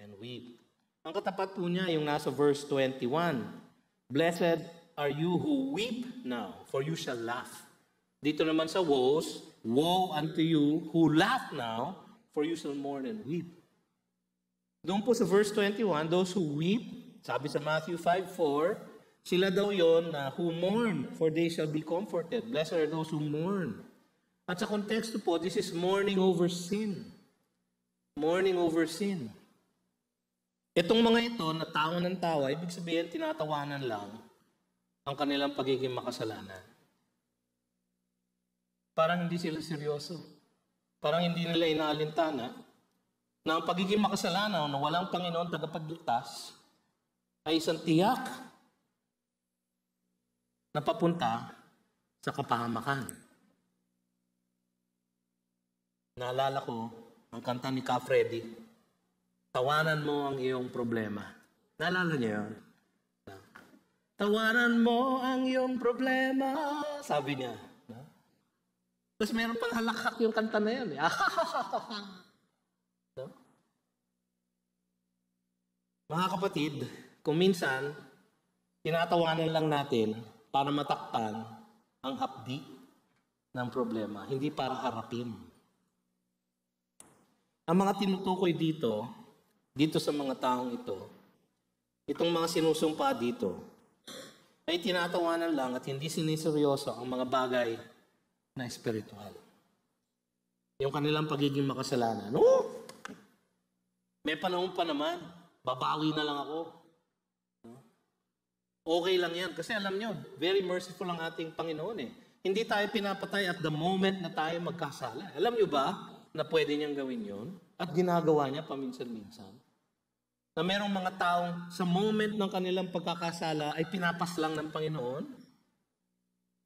and weep. Ang katapat po niya, yung nasa verse 21. Blessed are you who weep now, for you shall laugh. Dito naman sa woes, woe unto you who laugh now, for you shall mourn and weep. Doon po sa verse 21, those who weep, sabi sa Matthew 5:4, sila daw yon na who mourn, for they shall be comforted. Blessed are those who mourn. At sa konteksto po, this is mourning over sin. Mourning over sin. Itong mga ito, na tawa ng tawa, ibig sabihin, tinatawanan lang ang kanilang pagiging makasalanan. Parang hindi sila seryoso. Parang hindi nila inaalintana na ang pagiging makasalanan na walang Panginoon tagapagligtas ay isang tiyak na papunta sa kapahamakan. Naalala ko ang kanta ni Ka Freddy, "Tawanan mo ang iyong problema." Naalala niyo yun? Tawanan mo ang iyong problema, sabi niya. Tapos meron pang halakak yung kanta na yan. No? Mga kapatid, kung minsan, tinatawanan lang natin para matakpan ang hapdi ng problema, hindi para harapin. Ang mga tinutukoy dito sa mga taong ito, itong mga sinusumpa dito, ay tinatawanan lang at hindi siniseryoso ang mga bagay na espiritual. Yung kanilang pagiging makasalanan. Oh! May panahon pa naman, babawi na lang ako. Okay lang yan. Kasi alam nyo, very merciful ang ating Panginoon eh. Hindi tayo pinapatay at the moment na tayo magkasala. Alam nyo ba na pwede niyang gawin yon? At ginagawa niya paminsan-minsan. Na merong mga taong sa moment ng kanilang pagkakasala ay pinapas lang ng Panginoon.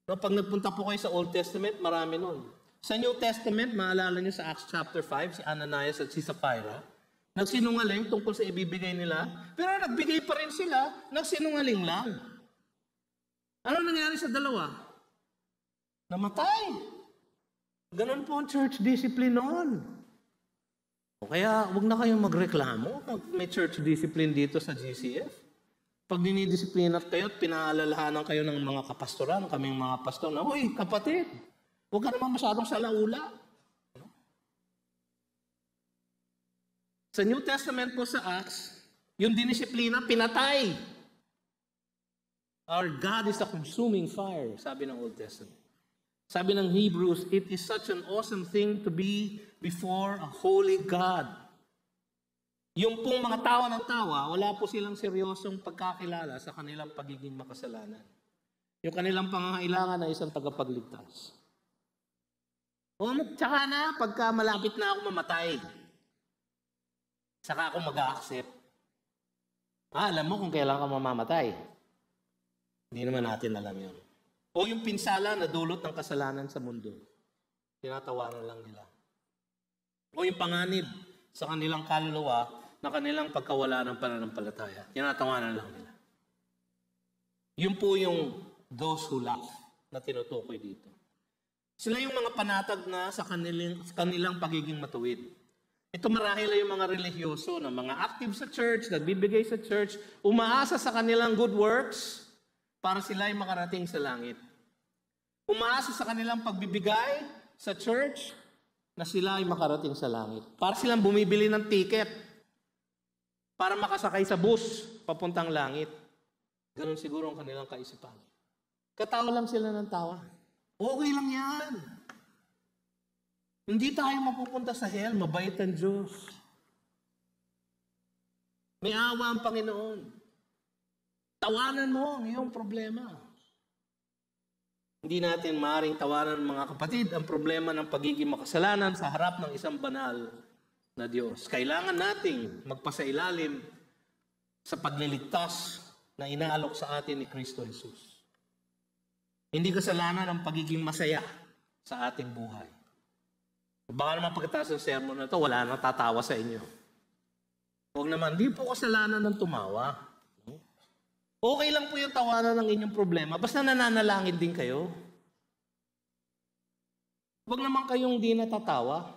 No, pag nagpunta po kayo sa Old Testament, marami nun. Sa New Testament, maalala niyo sa Acts chapter 5, si Ananias at si Sapphira, nagsinungaling tungkol sa ibibigay nila, pero nagbigay pa rin sila, nagsinungaling lang. Ano nangyari sa dalawa? Namatay. Ganon po ang church discipline noon. Kaya huwag na kayong magreklamo pag may church discipline dito sa GCF. Pag dinidisiplina kayo at pinaalalahanan kayo ng mga kapastoran, kaming mga pastor na, "Uy, kapatid, huwag ka naman masyadong salaula." Sa New Testament po sa Acts, yung dinisiplina, pinatay. Our God is a consuming fire, sabi ng Old Testament. Sabi ng Hebrews, it is such an awesome thing to be before a holy God. Yung pong mga tawa ng tawa, wala po silang seryosong pagkakilala sa kanilang pagiging makasalanan. Yung kanilang pangangailangan ay isang tagapagligtas. O tsaka na, pagka malapit na ako mamatay, saka ako mag-a-accept. Alam mo kung kailan ka mamamatay. Hindi naman natin alam yun. O yung pinsala na dulot ng kasalanan sa mundo. Tinatawanan lang nila. O yung panganib sa kanilang kaluluwa na kanilang pagkawala ng pananampalataya. Tinatawanan lang nila. Yun po yung those who laugh na tinutukoy dito. Sila yung mga panatag na sa kanilang pagiging matuwid. Ito marahil ay yung mga relihiyoso na mga active sa church, nagbibigay sa church, umaasa sa kanilang good works para sila ay makarating sa langit. Umaasa sa kanilang pagbibigay sa church na sila ay makarating sa langit. Para silang bumibili ng ticket para makasakay sa bus papuntang langit. Ganon siguro ang kanilang kaisipan. Katawa lang sila ng tawa. Okay lang yan. Hindi tayo mapupunta sa hell, mabait ang Diyos. May awa ang Panginoon. Tawanan mo ang iyong problema. Hindi natin maaaring tawanan, mga kapatid, ang problema ng pagiging makasalanan sa harap ng isang banal na Diyos. Kailangan nating magpasailalim sa pagliligtas na inaalok sa atin ni Kristo Jesus. Hindi kasalanan ang pagiging masaya sa ating buhay. Baka naman pagkatapos ng sermon na ito, wala nang tatawa sa inyo. Huwag naman, di po kasalanan ng tumawa. Okay lang po yung tawanan ng inyong problema, basta nananalangin din kayo. Huwag naman kayong di natatawa.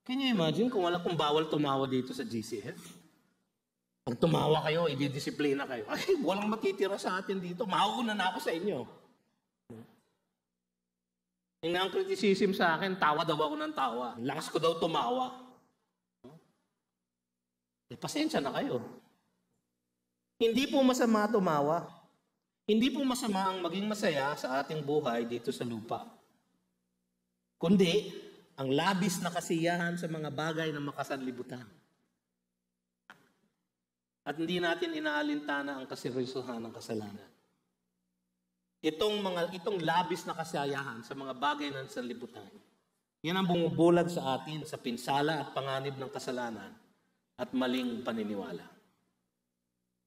Can you imagine kung bawal tumawa dito sa GCF? Pag tumawa kayo, ididisiplina kayo. Ay, walang matitira sa atin dito. Mauuna na ako sa inyo. Yung ang criticism sa akin, tawa daw ako ng tawa. Lakas ko daw tumawa. Pasensya na kayo. Hindi po masama tumawa. Hindi po masama ang maging masaya sa ating buhay dito sa lupa. Kundi, ang labis na kasiyahan sa mga bagay na makasanlibutan. At hindi natin inaalintana ang kaseryosohan ng kasalanan. Itong labis na kasiyahan sa mga bagay ng sanlibutan, yan ang bumubulag sa atin sa pinsala at panganib ng kasalanan at maling paniniwala.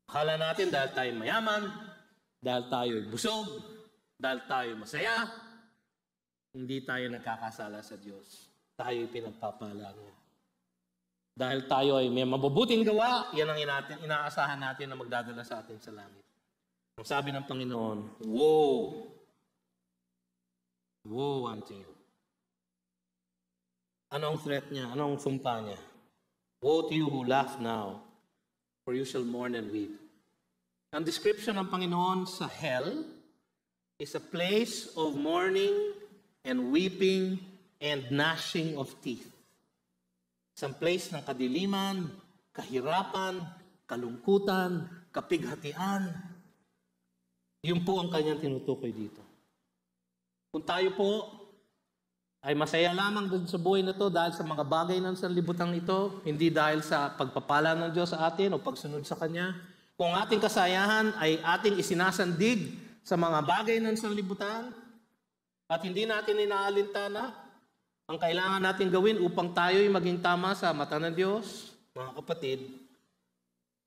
Akala natin dahil tayo mayaman, dahil tayo busog, dahil tayo masaya, hindi tayo nagkakasala sa Diyos. Tayo pinagpapala niya. Dahil tayo ay may mabubuting gawa, yan ang inaasahan natin na magdadala sa atin sa langit. Ang sabi ng Panginoon, woe! Woe unto you. Ano ang threat niya? Ano ang sumpa niya? Woe to you who laugh now, for you shall mourn and weep. Ang description ng Panginoon sa hell is a place of mourning and weeping and gnashing of teeth. Isang place ng kadiliman, kahirapan, kalungkutan, kapighatian. Yun po ang kanyang tinutukoy dito. Kung tayo po ay masaya lamang dun sa buhay na to dahil sa mga bagay ng sanlibutan ito, hindi dahil sa pagpapala ng Diyos sa atin o pagsunod sa Kanya, kung ating kasayahan ay ating isinasandig sa mga bagay ng sanlibutan at hindi natin inaalintana ang kailangan natin gawin upang tayo'y maging tama sa mata ng Diyos, mga kapatid,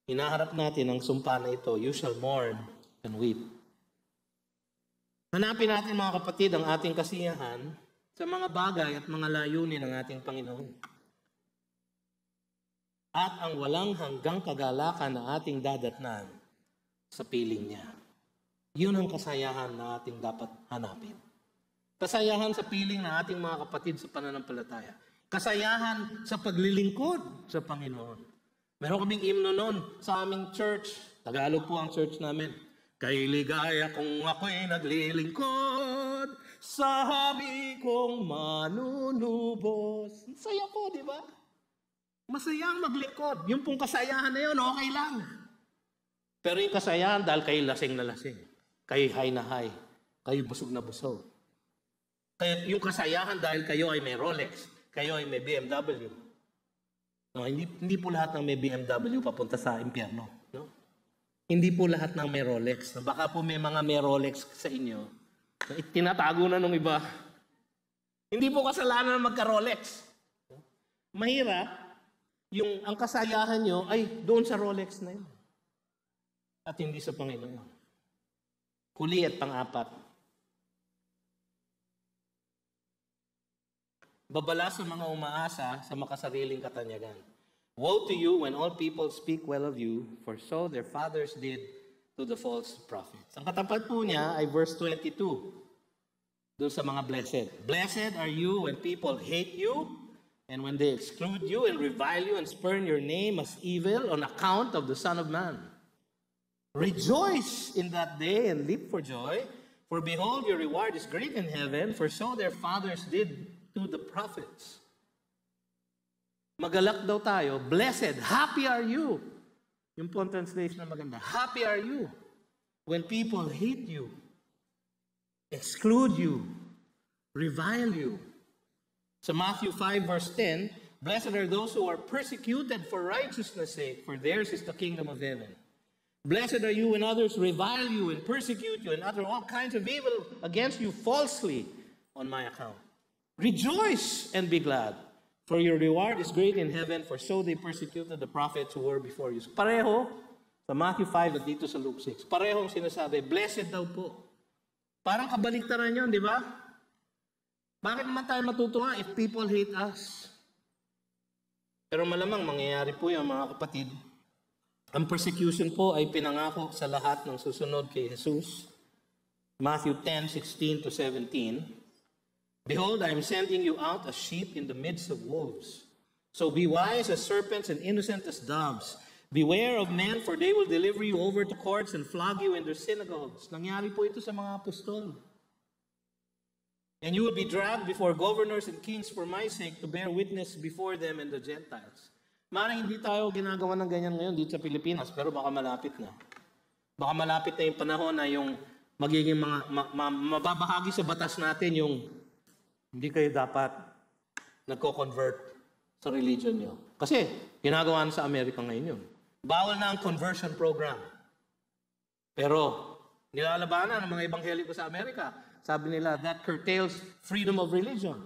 hinaharap natin ang sumpa na ito, you shall mourn and weep. Hanapin natin, mga kapatid, ang ating kasiyahan sa mga bagay at mga layunin ng ating Panginoon. At ang walang hanggang kagalakan na ating dadatnan sa piling niya. Yun ang kasayahan na ating dapat hanapin. Kasayahan sa piling ng ating mga kapatid sa pananampalataya. Kasayahan sa paglilingkod sa Panginoon. Meron kaming hymno noon sa aming church. Tagalog po ang church namin. Kay ligaya kung ako'y naglilingkod sa habi kong manunubos. Saya po, di ba? Masayang maglingkod. Yung pong kasayahan na yun, okay lang. Pero yung kasayahan dahil kayo lasing na lasing. Kayo high na high. Kayo busog na busog. Kaya yung kasayahan dahil kayo ay may Rolex. Kayo ay may BMW. No, hindi po lahat ng may BMW papunta sa impyerno. No? Hindi po lahat ng may Rolex. Baka po may mga may Rolex sa inyo. Tinatago na nung iba. Hindi po kasalanan na magka-Rolex. Mahirap, ang kasayahan nyo ay doon sa Rolex na yun. At hindi sa Panginoon. Huli at pang-apat. Babala sa mga umaasa sa makasariling katanyagan. Woe to you when all people speak well of you, for so their fathers did to the false prophets. Ang katapat po niya ay verse 22. Doon sa mga blessed. Blessed are you when people hate you, and when they exclude you and revile you and spurn your name as evil on account of the Son of Man. Rejoice in that day and leap for joy, for behold, your reward is great in heaven, for so their fathers did to the prophets. Magalak daw tayo, blessed, happy are you. Yung po ang translation na maganda. Happy are you when people hate you, exclude you, revile you. So Matthew 5 verse 10, blessed are those who are persecuted for righteousness' sake, for theirs is the kingdom of heaven. Blessed are you when others revile you and persecute you and utter all kinds of evil against you falsely on my account. Rejoice and be glad, for your reward is great in heaven, for so they persecuted the prophets who were before you. So pareho, sa Matthew 5 at dito sa Luke 6, parehong sinasabi, blessed daw po. Parang kabaliktaran yun, di ba? Bakit naman tayo matutuwa if people hate us? Pero malamang mangyayari po yun, mga kapatid. Ang persecution po ay pinangako sa lahat ng susunod kay Jesus. Matthew 10:16 to 17. Behold, I am sending you out as sheep in the midst of wolves. So be wise as serpents and innocent as doves. Beware of men, for they will deliver you over to courts and flog you in their synagogues. Nangyari po ito sa mga apostol. And you will be dragged before governors and kings for my sake to bear witness before them and the Gentiles. Maring hindi tayo ginagawa ng ganyan ngayon dito sa Pilipinas, pero baka malapit na. Baka malapit na yung panahon na yung magiging mababahagi sa batas natin yung hindi kayo dapat nagko-convert sa religion nyo. Kasi ginagawa na sa Amerika ngayon yun. Bawal na ang conversion program. Pero nilalabanan ng mga ebangheliko sa Amerika. Sabi nila, that curtails freedom of religion.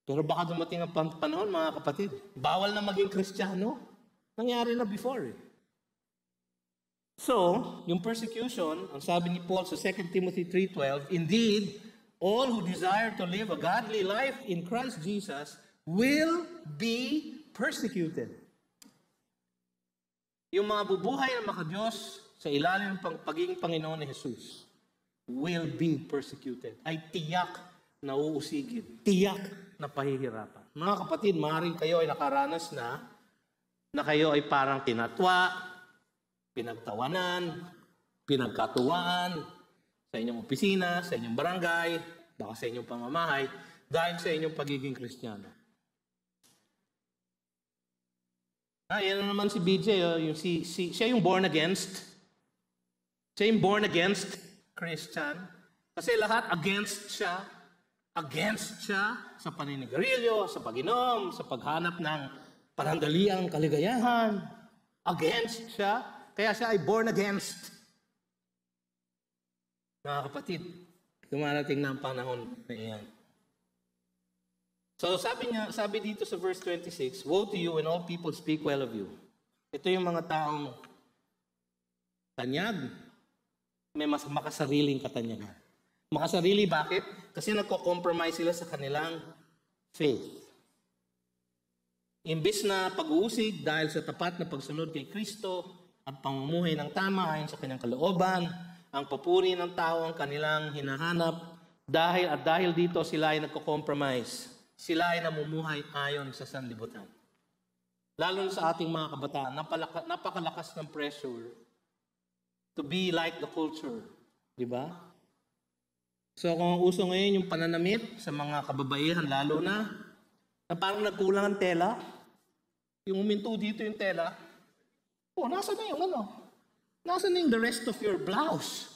Pero baka dumating ang panahon, mga kapatid, bawal na maging Kristiyano. Nangyari na before. So, yung persecution, ang sabi ni Paul sa 2 Timothy 3:12, indeed, all who desire to live a godly life in Christ Jesus will be persecuted. Yung mga bubuhay ng makadiyos sa ilalim ng pagiging Panginoon ni Jesus will be persecuted. Ay tiyak na uusigin. Tiyak na pahihirapan. Mga kapatid, maaaring kayo ay nakaranas na kayo ay parang tinatwa, pinagtawanan, pinagkatuwaan, sa inyong opisina, sa inyong barangay, baka sa inyong pamamahay, dahil sa inyong pagiging Kristiyano. Yan naman si BJ, siya yung born against. Siya yung born against Christian. Kasi lahat against siya sa paninigarilyo, sa pag-inom, sa paghanap ng panandaliang kaligayahan. Against siya. Kaya siya ay born against. Mga kapatid, dumarating na ang panahon na iyan. So sabi dito sa verse 26, woe to you when all people speak well of you. Ito yung mga taong tanyag, may mas makasariling katanyagan. Makasarili, bakit? Kasi nagko-compromise sila sa kanilang faith. Imbis na pag-uusig dahil sa tapat na pagsunod kay Kristo at pamumuhay ng tama ayon sa kanyang kalooban, ang papuri ng tao ang kanilang hinahanap dahil dito sila ay nagko-compromise sila ay namumuhay ayon sa sanlibutan. Lalo na sa ating mga kabataan, napakalakas ng pressure to be like the culture. Di ba? So kung ang uso ngayon yung pananamit sa mga kababaihan, lalo na parang nagkulang ang tela, yung uminto dito yung tela, nasa na yung nasa na yung the rest of your blouse?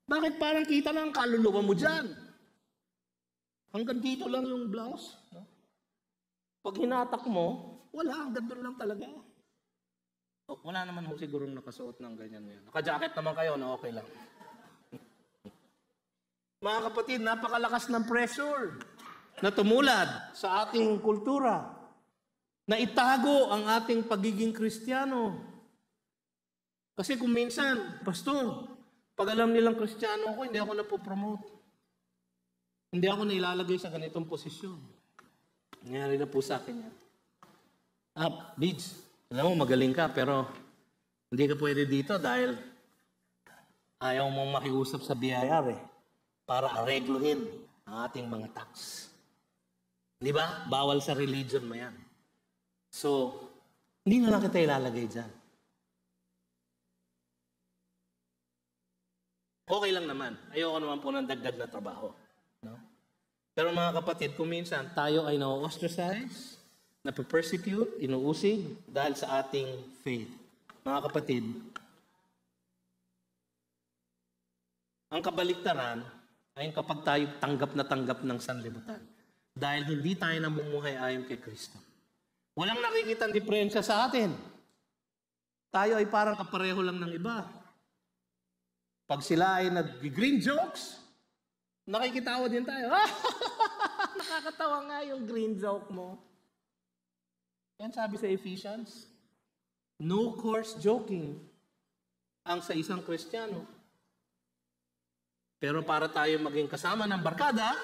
Bakit parang kita lang ang kaluluwa mo dyan? Hanggang dito lang yung blouse. Pag hinatak mo, wala, hanggang doon lang talaga. Wala naman ho sigurong nakasuot ng ganyan ngayon. Naka-jacket naman kayo na okay lang. Mga kapatid, napakalakas ng pressure na tumulad sa ating kultura, na itago ang ating pagiging Kristiyano. Kasi kung minsan, Pastor, pag alam nilang Kristiyano ako, hindi ako napopromote. Hindi ako nailalagay sa ganitong posisyon. Nangyari na po sa akin yan. Bids, alam mo, magaling ka, pero hindi ka pwede dito dahil ayaw mong makiusap sa BIR para aregluhin ang ating mga tax. Di ba? Bawal sa religion mo yan. So, hindi na lang kita ilalagay dyan. Okay lang naman. Ayoko naman po ng dagdag na trabaho. No? Pero mga kapatid, kung minsan tayo ay na-ostracize, na-persecute, inuusig dahil sa ating faith. Mga kapatid, ang kabaliktaran ay kapag tayo tanggap ng sanlibutan. Dahil hindi tayo namumuhay ayon kay Kristo. Walang nakikitang diferensya sa atin. Tayo ay parang kapareho lang ng iba. Pag sila ay nag-green jokes, nakikitawa din tayo. Nakakatawa nga yung green joke mo. Yan sabi sa Ephesians. No coarse joking ang sa isang Kristiyano. Pero para tayo maging kasama ng barkada,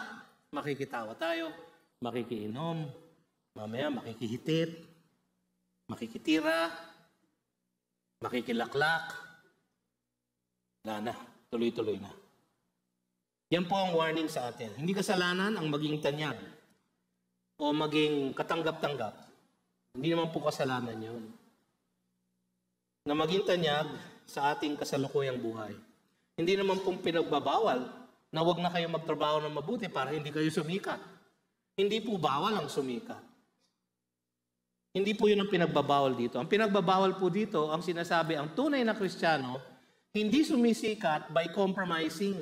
makikitawa tayo, makikiinom, mamaya makikihitit, makikitira, makikilaklak. Wala na, tuloy-tuloy na. Yan po ang warning sa atin. Hindi kasalanan ang maging tanyag o maging katanggap-tanggap. Hindi naman po kasalanan yun. Na maging tanyag sa ating kasalukuyang buhay. Hindi naman pong pinagbabawal na huwag na kayo magtrabaho ng mabuti para hindi kayo sumikat. Hindi po bawal ang sumikat. Hindi po yun ang pinagbabawal dito. Ang pinagbabawal po dito, ang sinasabi, ang tunay na Kristiyano, hindi sumisikat by compromising.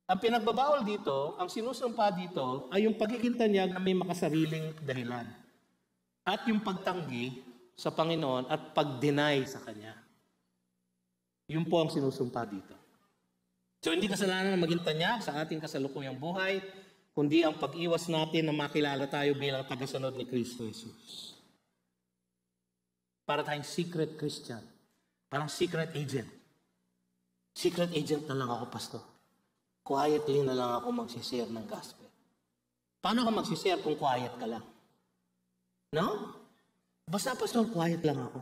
Ang pinagbabawal dito, ang sinusumpa dito, ay yung pagiging tanyag na may makasariling dahilan. At yung pagtanggi sa Panginoon at pag-deny sa Kanya. Yun po ang sinusumpa dito. So hindi kasalanan na maging tanyag sa ating kasalukuyang buhay, kundi ang pag-iwas natin na makilala tayo bilang tagasunod ni Kristo Jesus. Para tayong secret Christian. Parang secret agent. Secret agent na lang ako, Pastor. Quietly na lang ako magsishare ng gospel. Paano ka magsishare kung quiet ka lang? No? Basta, Pastor, quiet lang ako.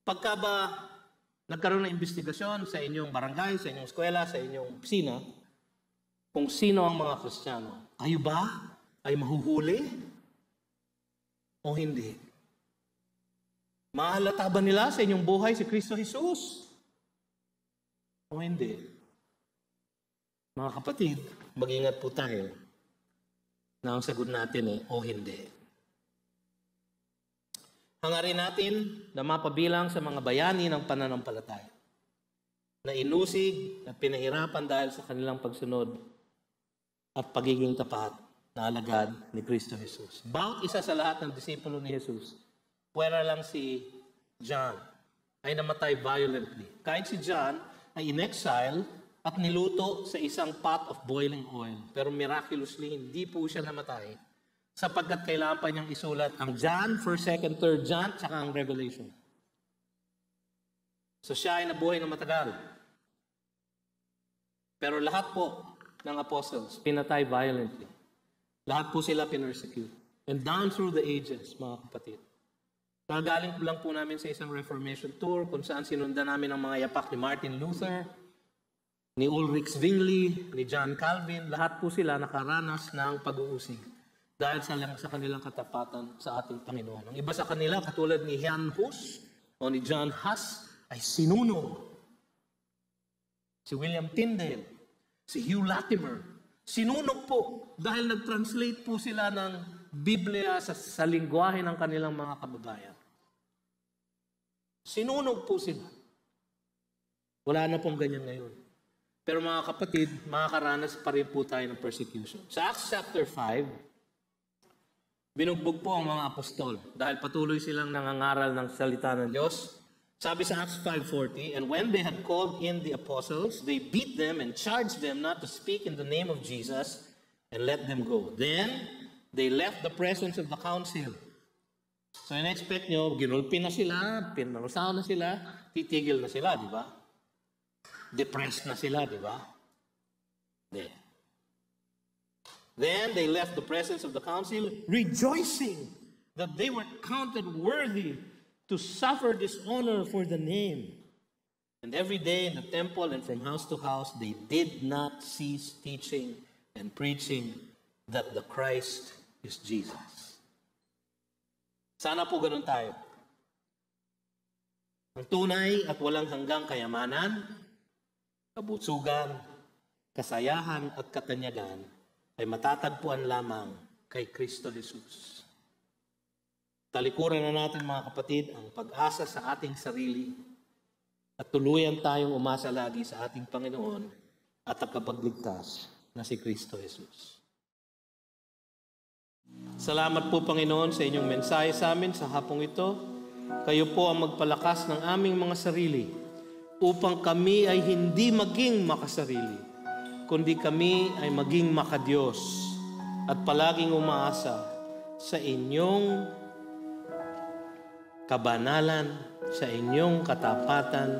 Pagka ba nagkaroon ng investigasyon sa inyong barangay, sa inyong eskwela, sa inyong opisina, kung sino ang mga Kristiyano, kayo ba ay mahuhuli o hindi? Mahalata ba nila sa inyong buhay si Kristo Jesus? O hindi? Mga kapatid, mag-ingat po tayo na ang sagot natin o hindi. Hangarin natin na mapabilang sa mga bayani ng pananampalataya na inusig at pinahirapan dahil sa kanilang pagsunod at pagiging tapat na alagad ni Kristo Jesus. Bawat isa sa lahat ng disipulo ni Jesus, puwera lang si John, ay namatay violently. Kahit si John ay in exile at niluto sa isang pot of boiling oil. Pero miraculously, hindi po siya namatay sapagkat kailangan pa niyang isulat ang John, 1st, 2nd, 3rd John, tsaka ang Revelation. So siya ay nabuhay na matagal. Pero lahat po ng apostles, pinatay violently. Lahat po sila pinersecute. And down through the ages, mga kapatid. Nagaling lang po namin sa isang Reformation tour kung saan sinundan namin ang mga yapak ni Martin Luther, ni Ulrich Zwingli, ni John Calvin, lahat po sila nakaranas ng pag-uusig dahil sa kanilang katapatan sa ating Panginoon. Ang iba sa kanila, katulad ni Jan Hus o ni John Huss, ay sinunog. Si William Tyndale, si Hugh Latimer, sinunog po dahil nag-translate po sila ng Biblia sa lingwahe ng kanilang mga kababayan. Sinunog po sila. Wala na pong ganyan ngayon. Pero mga kapatid, makakaranas pa rin po tayo ng persecution. Sa Acts chapter 5, binugbog po ang mga apostol dahil patuloy silang nangangaral ng salita ng Diyos. Sabi sa Acts 5:40, and when they had called in the apostles, they beat them and charged them not to speak in the name of Jesus and let them go. Then they left the presence of the council. So in-expect nyo, ginulpi na sila, pinarusaw na sila, titigil na sila, di ba? Depressed na sila, di ba? Then they left the presence of the council, rejoicing that they were counted worthy to suffer dishonor for the name. And every day in the temple and from house to house, they did not cease teaching and preaching that the Christ is Jesus. Sana po ganun tayo. Ang tunay at walang hanggang kayamanan, kabutsugan, kasayahan at katanyagan ay matatagpuan lamang kay Kristo Jesus. Talikuran na natin mga kapatid ang pag-asa sa ating sarili at tuluyan tayong umasa lagi sa ating Panginoon at tagapagligtas na si Kristo Jesus. Salamat po Panginoon sa inyong mensahe sa amin sa hapong ito. Kayo po ang magpalakas ng aming mga sarili upang kami ay hindi maging makasarili, kundi kami ay maging makadiyos at palaging umaasa sa inyong kabanalan, sa inyong katapatan,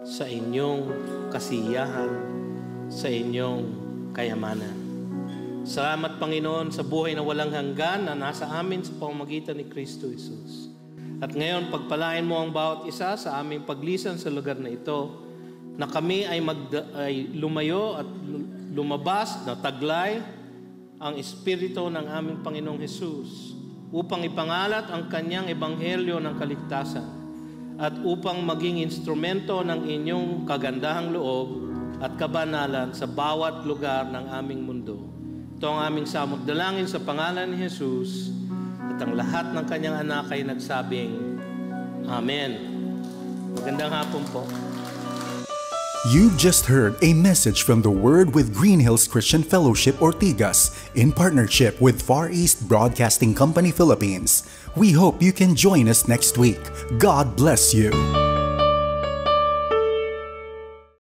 sa inyong kasiyahan, sa inyong kayamanan. Salamat Panginoon sa buhay na walang hanggan na nasa amin sa pamamagitan ni Kristo Jesus. At ngayon, pagpalain mo ang bawat isa sa aming paglisan sa lugar na ito, na kami ay lumayo at lumabas na taglay ang Espiritu ng aming Panginoong Jesus upang ipangalat ang Kanyang Ebanghelyo ng kaligtasan at upang maging instrumento ng inyong kagandahang loob at kabanalan sa bawat lugar ng aming mundo. Ito ang aming samot dalangin sa pangalan ni Jesus at ang lahat ng Kanyang anak ay nagsabing, Amen. Magandang hapon po. You've just heard a message from the Word with Green Hills Christian Fellowship Ortigas in partnership with Far East Broadcasting Company Philippines. We hope you can join us next week. God bless you.